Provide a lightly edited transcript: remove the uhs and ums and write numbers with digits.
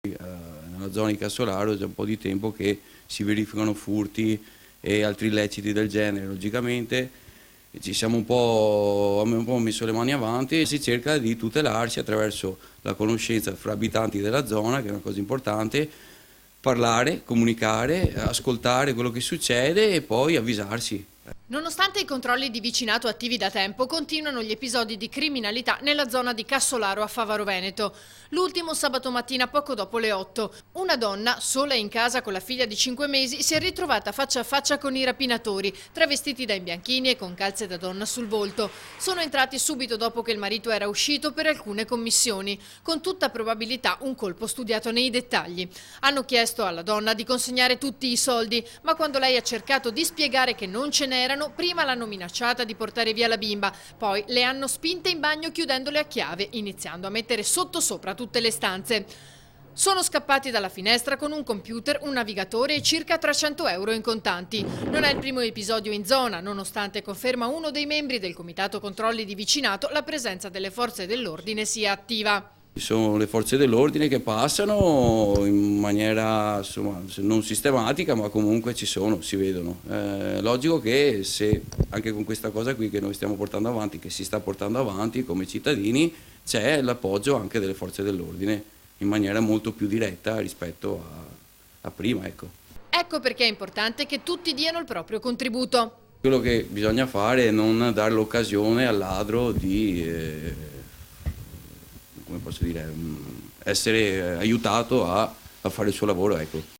Nella zona di Cassolaro è già un po' di tempo che si verificano furti e altri illeciti del genere, logicamente abbiamo un po' messo le mani avanti e si cerca di tutelarsi attraverso la conoscenza fra abitanti della zona, che è una cosa importante, parlare, comunicare, ascoltare quello che succede e poi avvisarsi. Nonostante i controlli di vicinato attivi da tempo, continuano gli episodi di criminalità nella zona di Cassolaro a Favaro Veneto. L'ultimo sabato mattina poco dopo le 8. Una donna, sola in casa con la figlia di 5 mesi, si è ritrovata faccia a faccia con i rapinatori, travestiti da imbianchini e con calze da donna sul volto. Sono entrati subito dopo che il marito era uscito per alcune commissioni. Con tutta probabilità un colpo studiato nei dettagli. Hanno chiesto alla donna di consegnare tutti i soldi, ma quando lei ha cercato di spiegare che non ce n'erano, prima l'hanno minacciata di portare via la bimba, poi le hanno spinte in bagno chiudendole a chiave, iniziando a mettere sottosopra tutte le stanze. Sono scappati dalla finestra con un computer, un navigatore e circa 300 euro in contanti. Non è il primo episodio in zona, nonostante, conferma uno dei membri del Comitato Controlli di Vicinato, la presenza delle forze dell'ordine sia attiva. Ci sono le forze dell'ordine che passano in maniera insomma, non sistematica, ma comunque ci sono, si vedono. Logico che se anche con questa cosa qui che noi stiamo portando avanti, che si sta portando avanti come cittadini, c'è l'appoggio anche delle forze dell'ordine in maniera molto più diretta rispetto a prima. Ecco perché è importante che tutti diano il proprio contributo. Quello che bisogna fare è non dare l'occasione al ladro di come posso dire, essere aiutato a fare il suo lavoro, ecco.